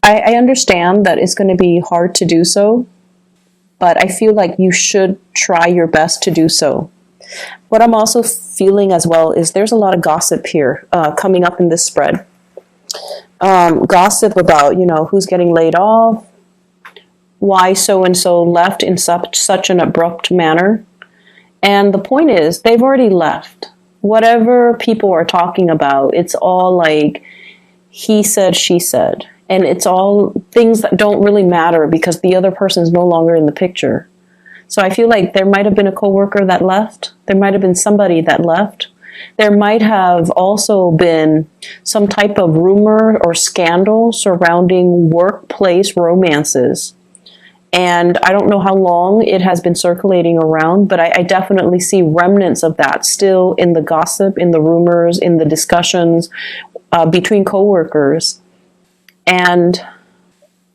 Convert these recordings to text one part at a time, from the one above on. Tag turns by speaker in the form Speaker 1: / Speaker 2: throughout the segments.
Speaker 1: I understand that it's going to be hard to do so, but I feel like you should try your best to do so. What I'm also feeling as well is there's a lot of gossip here coming up in this spread. Gossip about, who's getting laid off, why so-and-so left in such an abrupt manner. And the point is, they've already left. Whatever people are talking about, it's all like he said, she said. And it's all things that don't really matter because the other person is no longer in the picture. So I feel like there might have been a coworker that left. There might have been somebody that left. There might have also been some type of rumor or scandal surrounding workplace romances. And I don't know how long it has been circulating around, but I definitely see remnants of that still in the gossip, in the rumors, in the discussions between coworkers. And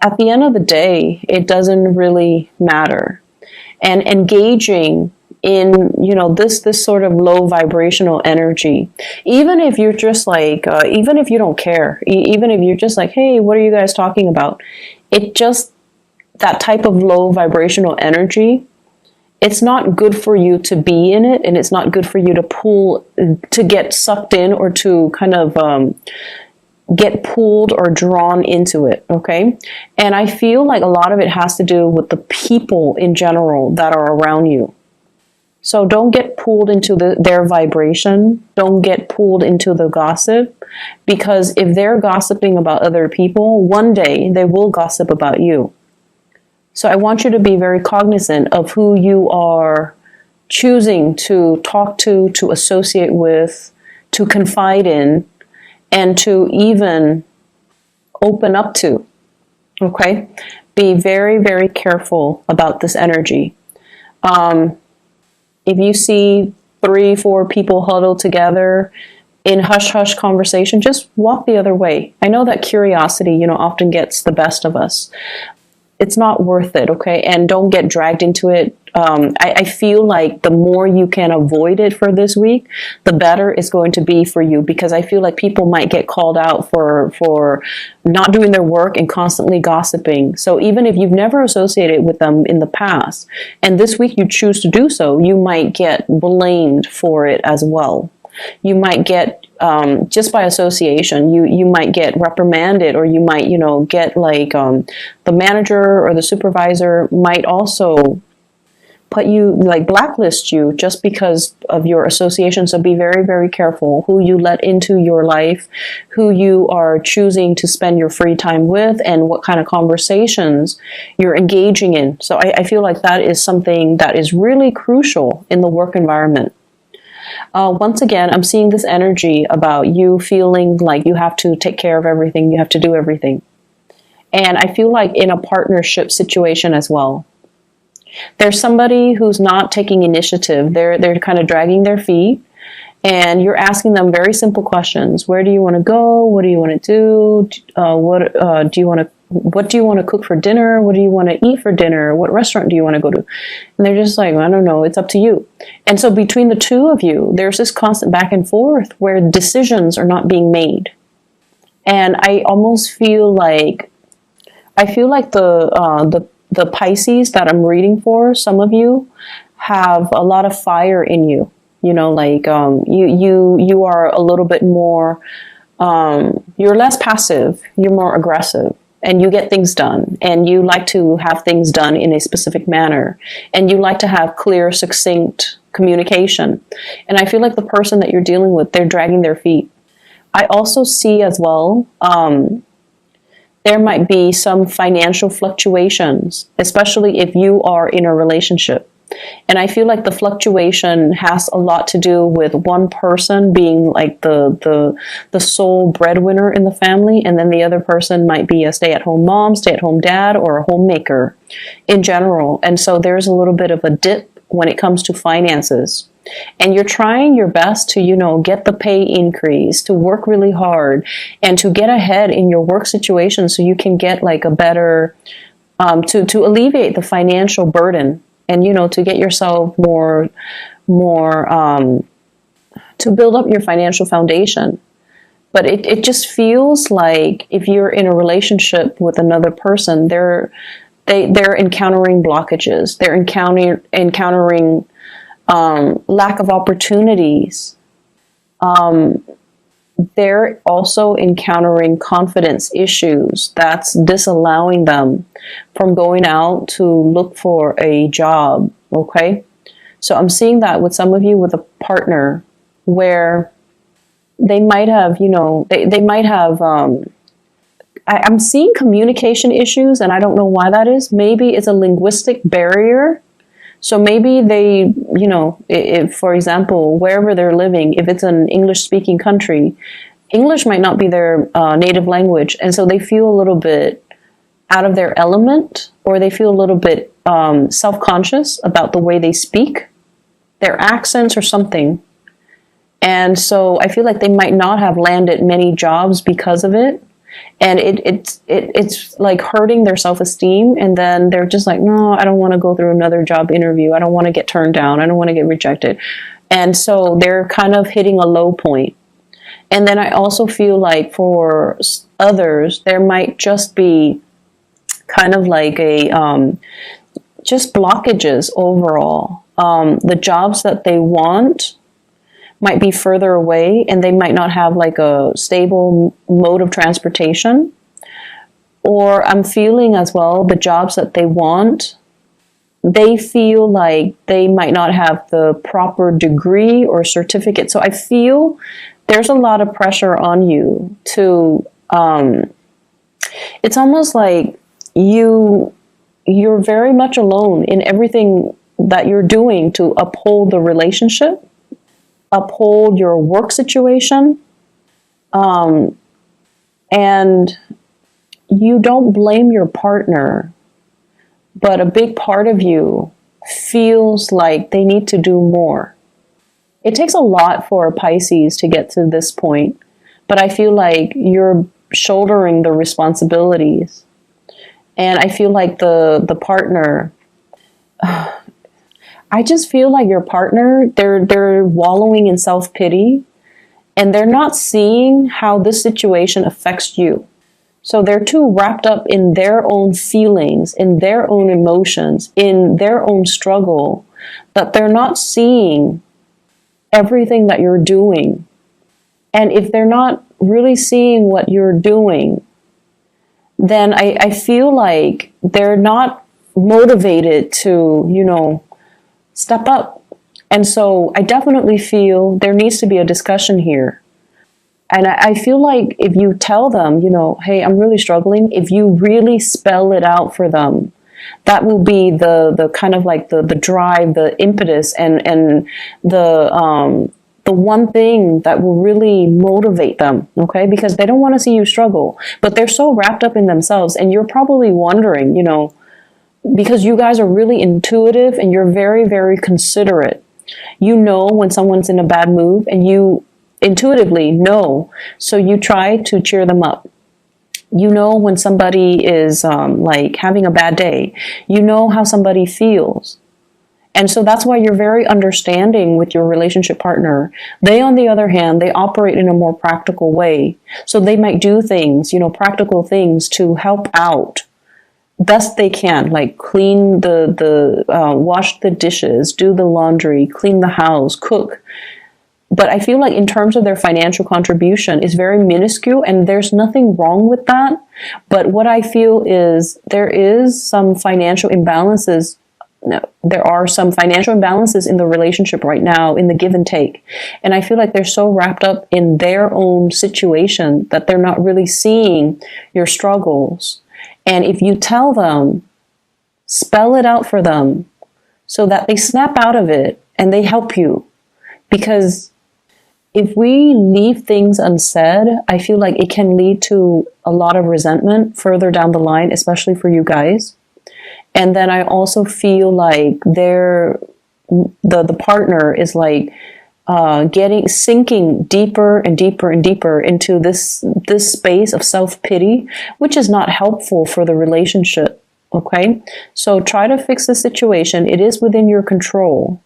Speaker 1: at the end of the day, it doesn't really matter. And engaging in, this sort of low vibrational energy, even if you're just like, even if you don't care, even if you're just like, hey, what are you guys talking about? That type of low vibrational energy, it's not good for you to be in it, and it's not good for you to get sucked in or to kind of get pulled or drawn into it, okay? And I feel like a lot of it has to do with the people in general that are around you. So don't get pulled into their vibration. Don't get pulled into the gossip, because if they're gossiping about other people, one day they will gossip about you. So I want you to be very cognizant of who you are choosing to talk to associate with, to confide in, and to even open up to, okay? Be very, very careful about this energy. If you see 3-4 people huddled together in hush-hush conversation, just walk the other way. I know that curiosity, often gets the best of us. It's not worth it, okay? And don't get dragged into it. I feel like the more you can avoid it for this week, the better it's going to be for you, because I feel like people might get called out for not doing their work and constantly gossiping. So even if you've never associated with them in the past, and this week you choose to do so, you might get blamed for it as well. You might get, just by association, you might get reprimanded, or you might, get like the manager or the supervisor might also put you, like blacklist you just because of your association. So be very, very careful who you let into your life, who you are choosing to spend your free time with, and what kind of conversations you're engaging in. So I feel like that is something that is really crucial in the work environment. Once again, I'm seeing this energy about you feeling like you have to take care of everything, you have to do everything. And I feel like in a partnership situation as well, there's somebody who's not taking initiative. They're kind of dragging their feet, and you're asking them very simple questions. Where do you want to go? What do you want to do? What do you want to cook for dinner? What do you want to eat for dinner? What restaurant do you want to go to? And they're just like, I don't know, it's up to you. And so between the two of you, there's this constant back and forth where decisions are not being made. And I almost feel like, the Pisces that I'm reading for, some of you have a lot of fire in you. You are a little bit more, you're less passive, you're more aggressive. And you get things done, and you like to have things done in a specific manner, and you like to have clear, succinct communication. And I feel like the person that you're dealing with, they're dragging their feet. I also see as well, there might be some financial fluctuations, especially if you are in a relationship. And I feel like the fluctuation has a lot to do with one person being like the sole breadwinner in the family, and then the other person might be a stay-at-home mom, stay-at-home dad, or a homemaker in general. And so there's a little bit of a dip when it comes to finances. And you're trying your best to, get the pay increase, to work really hard, and to get ahead in your work situation so you can get like a better, to alleviate the financial burden. And, to get yourself more, to build up your financial foundation. But it just feels like if you're in a relationship with another person, they're encountering blockages. They're encountering lack of opportunities. They're also encountering confidence issues that's disallowing them from going out to look for a job. Okay, so I'm seeing that with some of you with a partner where they might have, they might have, I'm seeing communication issues, and I don't know why that is. Maybe it's a linguistic barrier. So maybe they, if, for example, wherever they're living, if it's an English-speaking country, English might not be their native language, and so they feel a little bit out of their element, or they feel a little bit self-conscious about the way they speak, their accents or something. And so I feel like they might not have landed many jobs because of it. And it's like hurting their self-esteem. And then they're just like, no, I don't want to go through another job interview. I don't want to get turned down. I don't want to get rejected. And so they're kind of hitting a low point. And then I also feel like for others, there might just be kind of like just blockages overall. The jobs that they want might be further away, and they might not have like a stable mode of transportation. Or I'm feeling as well, the jobs that they want, they feel like they might not have the proper degree or certificate. So I feel there's a lot of pressure on you to, it's almost like you're very much alone in everything that you're doing to uphold the relationship, uphold your work situation, and you don't blame your partner, but a big part of you feels like they need to do more. It takes a lot for a Pisces to get to this point, but I feel like you're shouldering the responsibilities. And I feel like the partner, I just feel like your partner, they're wallowing in self-pity, and they're not seeing how this situation affects you. So they're too wrapped up in their own feelings, in their own emotions, in their own struggle, that they're not seeing everything that you're doing. And if they're not really seeing what you're doing, then I feel like they're not motivated to, step up. And so I definitely feel there needs to be a discussion here. And I feel like if you tell them, hey, I'm really struggling, if you really spell it out for them, that will be the kind of like the drive, the impetus, and the one thing that will really motivate them, okay? Because they don't want to see you struggle, but they're so wrapped up in themselves. And you're probably wondering, because you guys are really intuitive and you're very, very considerate. You know when someone's in a bad mood, and you intuitively know. So you try to cheer them up. You know when somebody is like having a bad day. You know how somebody feels. And so that's why you're very understanding with your relationship partner. They, on the other hand, they operate in a more practical way. So they might do things, practical things to help out best they can, like clean wash the dishes, do the laundry, clean the house, cook. But I feel like in terms of their financial contribution, is very minuscule, and there's nothing wrong with that. But what I feel is there is some financial imbalances. There are some financial imbalances in the relationship right now, in the give and take. And I feel like they're so wrapped up in their own situation that they're not really seeing your struggles. And if you tell them, spell it out for them so that they snap out of it and they help you. Because if we leave things unsaid, I feel like it can lead to a lot of resentment further down the line, especially for you guys. And then I also feel like the partner is like sinking deeper and deeper and deeper into this space of self-pity, which is not helpful for the relationship. Okay, so try to fix the situation. It is within your control,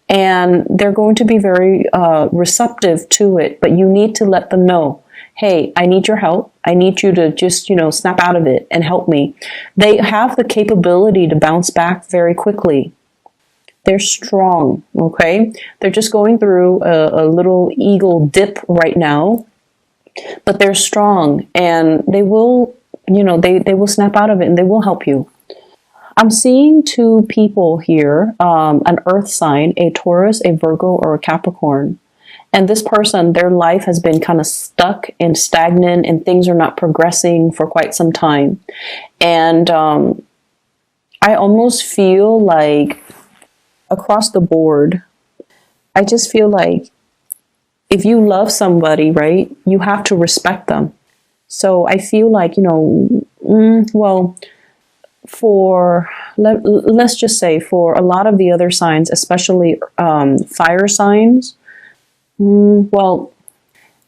Speaker 1: and they're going to be very receptive to it. But you need to let them know hey, I need your help. I need you to just, snap out of it and help me. They have the capability to bounce back very quickly. They're strong, okay? They're just going through a little eagle dip right now, but they're strong, and they will, they will snap out of it and they will help you. I'm seeing two people here, an earth sign, a Taurus, a Virgo, or a Capricorn. And this person, their life has been kind of stuck and stagnant, and things are not progressing for quite some time. And I almost feel like across the board, I just feel like if you love somebody, right, you have to respect them. So I feel like, let's just say for a lot of the other signs, especially fire signs,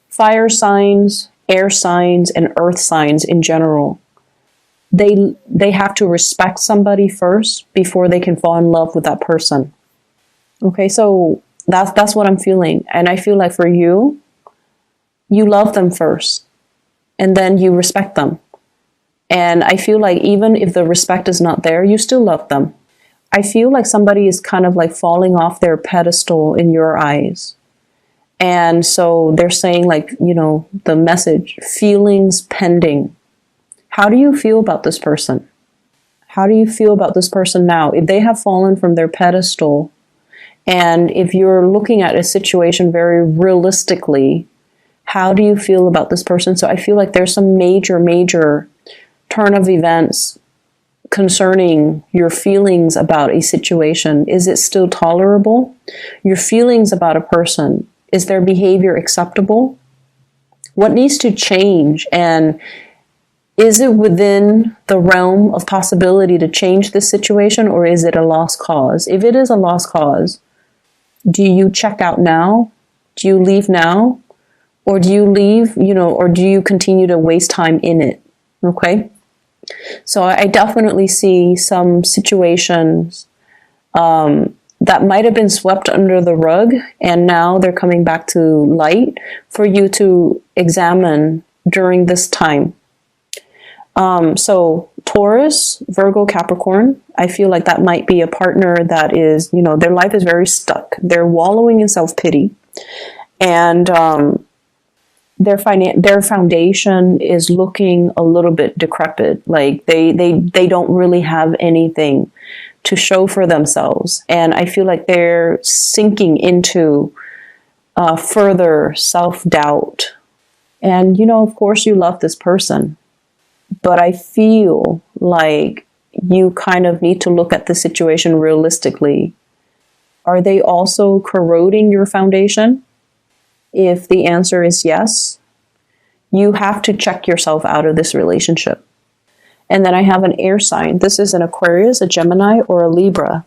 Speaker 1: fire signs, air signs, and earth signs in general, they have to respect somebody first before they can fall in love with that person. Okay, so that's what I'm feeling. And I feel like for you love them first, and then you respect them. And I feel like even if the respect is not there, you still love them. I feel like somebody is kind of like falling off their pedestal in your eyes. And so they're saying like, the message, feelings pending. How do you feel about this person? How do you feel about this person now? If they have fallen from their pedestal, and if you're looking at a situation very realistically, how do you feel about this person? So I feel like there's some major turn of events concerning your feelings about a situation. Is it still tolerable? Your feelings about a person, is their behavior acceptable? What needs to change? And is it within the realm of possibility to change this situation, or is it a lost cause? If it is a lost cause, do you check out now? Do you leave now? Or do you leave, or do you continue to waste time in it? Okay? So I definitely see some situations that might have been swept under the rug, and now they're coming back to light for you to examine during this time. So Taurus, Virgo, Capricorn, I feel like that might be a partner that is, their life is very stuck. They're wallowing in self-pity, and their foundation is looking a little bit decrepit. Like they don't really have anything to show for themselves. And I feel like they're sinking into further self-doubt. And, of course you love this person, but I feel like you kind of need to look at the situation realistically. Are they also corroding your foundation? If the answer is yes, you have to check yourself out of this relationship. And then I have an air sign. This is an Aquarius, a Gemini, or a Libra.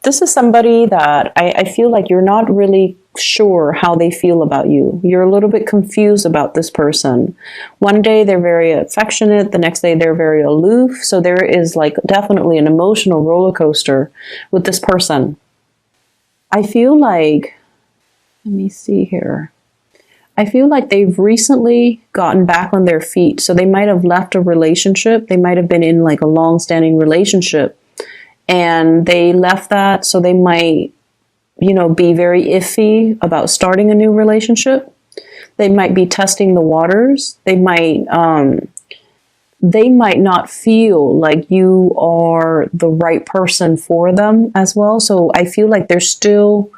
Speaker 1: This is somebody that I feel like you're not really sure how they feel about you. You're a little bit confused about this person. One day they're very affectionate, the next day they're very aloof. So there is like definitely an emotional roller coaster with this person. I feel like, let me see here. I feel like they've recently gotten back on their feet. So they might have left a relationship. They might have been in like a long-standing relationship, and they left that. So they might, be very iffy about starting a new relationship. They might be testing the waters. They might not feel like you are the right person for them as well. So I feel like they're still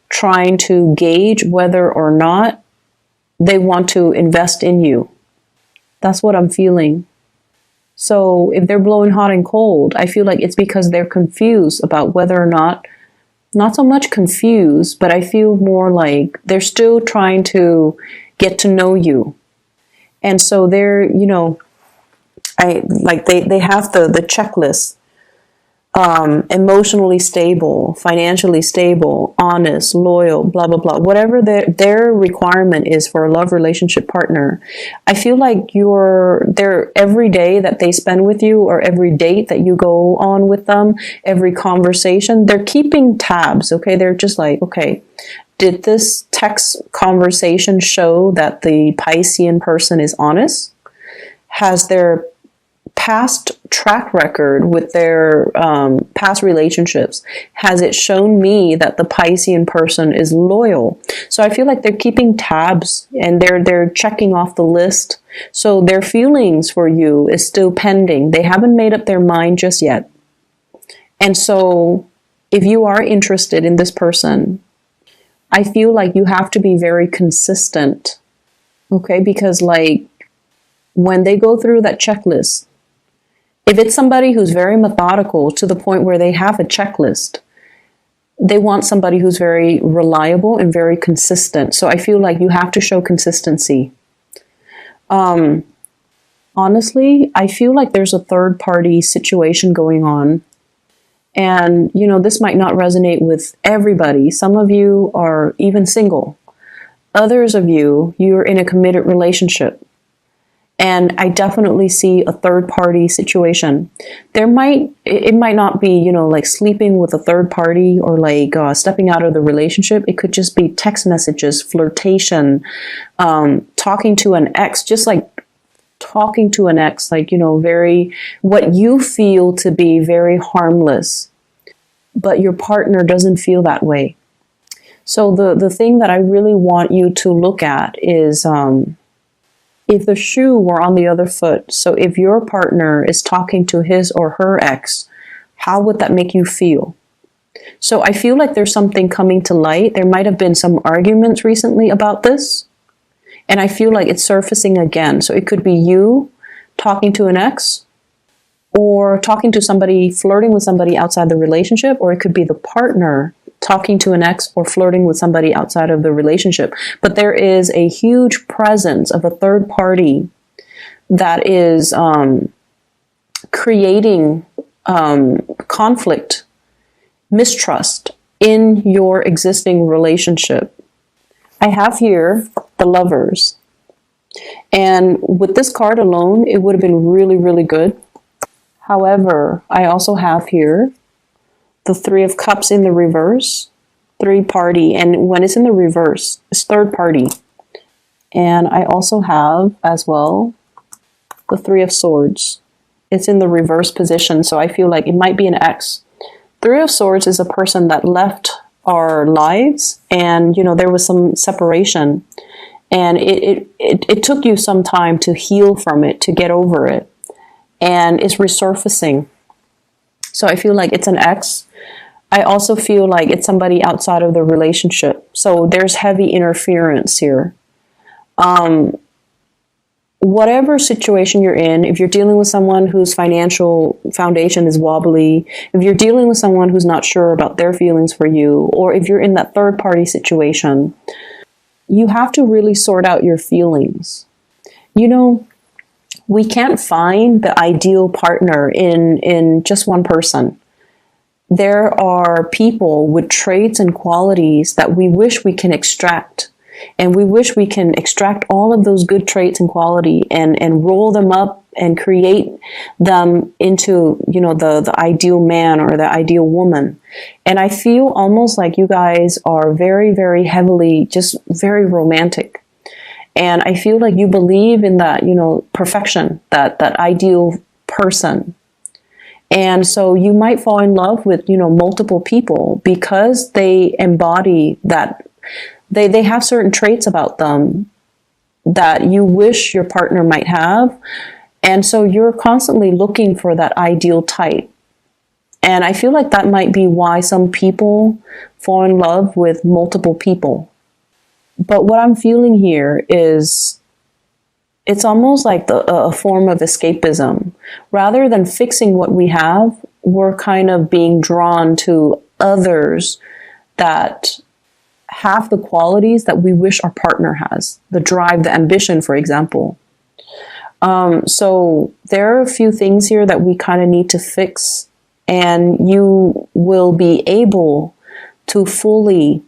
Speaker 1: trying to gauge whether or not they want to invest in you. That's what I'm feeling. So if they're blowing hot and cold, I feel like it's because they're confused about whether or not so much confused, but I feel more like they're still trying to get to know you. And so they're, they have the checklist. Emotionally stable, financially stable, honest, loyal, blah, blah, blah. Whatever their requirement is for a love relationship partner, I feel like they're every day that they spend with you, or every date that you go on with them, every conversation, they're keeping tabs, okay? They're just like, okay, did this text conversations show that the Piscean person is honest, has their past track record with their past relationships, has it shown me that the Piscean person is loyal. So I feel like they're keeping tabs and they're checking off the list. So their feelings for you is still pending. They haven't made up their mind just yet. And so if you are interested in this person, I feel like you have to be very consistent. Okay, because like when they go through that checklist, if it's somebody who's very methodical to the point where they have a checklist, they want somebody who's very reliable and very consistent. So I feel like you have to show consistency. Honestly, I feel like there's a third party situation going on. And, you know, this might not resonate with everybody. Some of you are even single. Others of you, you're in a committed relationship. And I definitely see a third party situation. It might not be, you know, like sleeping with a third party or like stepping out of the relationship. It could just be text messages, flirtation, talking to an ex, just like talking to an ex, like, you know, very, what you feel to be very harmless, but your partner doesn't feel that way. So the thing that I really want you to look at is, if the shoe were on the other foot, so if your partner is talking to his or her ex, how would that make you feel? So I feel like there's something coming to light. There might have been some arguments recently about this, and I feel like it's surfacing again. So it could be you talking to an ex, or talking to somebody, flirting with somebody outside the relationship, or it could be the partner talking to an ex or flirting with somebody outside of the relationship. But there is a huge presence of a third party that is creating conflict, mistrust in your existing relationship. I have here the Lovers. And with this card alone, it would have been really, really good. However, I also have here the Three of Cups in the reverse, three party. And when it's in the reverse, it's third party. And I also have as well the Three of Swords. It's in the reverse position. So I feel like it might be an ex. Three of Swords is a person that left our lives, and, you know, there was some separation, and it took you some time to heal from it, to get over it. And it's resurfacing. So I feel like it's an ex. I also feel like it's somebody outside of the relationship. So there's heavy interference here. Whatever situation you're in, if you're dealing with someone whose financial foundation is wobbly, if you're dealing with someone who's not sure about their feelings for you, or if you're in that third party situation, you have to really sort out your feelings. You know, we can't find the ideal partner in just one person. There are people with traits and qualities that we wish we can extract. And we wish we can extract all of those good traits and quality and roll them up and create them into, you know, the ideal man or the ideal woman. And I feel almost like you guys are very, very heavily, just very romantic. And I feel like you believe in that, you know, perfection, that ideal person. And so you might fall in love with, you know, multiple people because they embody that. They have certain traits about them that you wish your partner might have. And so you're constantly looking for that ideal type. And I feel like that might be why some people fall in love with multiple people. But what I'm feeling here is it's almost like a form of escapism. Rather than fixing what we have, we're kind of being drawn to others that have the qualities that we wish our partner has. The drive, the ambition, for example. So there are a few things here that we kind of need to fix, and you will be able to fully...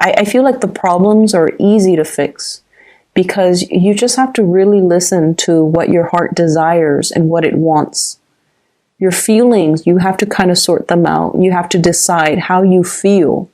Speaker 1: I feel like the problems are easy to fix because you just have to really listen to what your heart desires and what it wants. Your feelings, you have to kind of sort them out. You have to decide how you feel.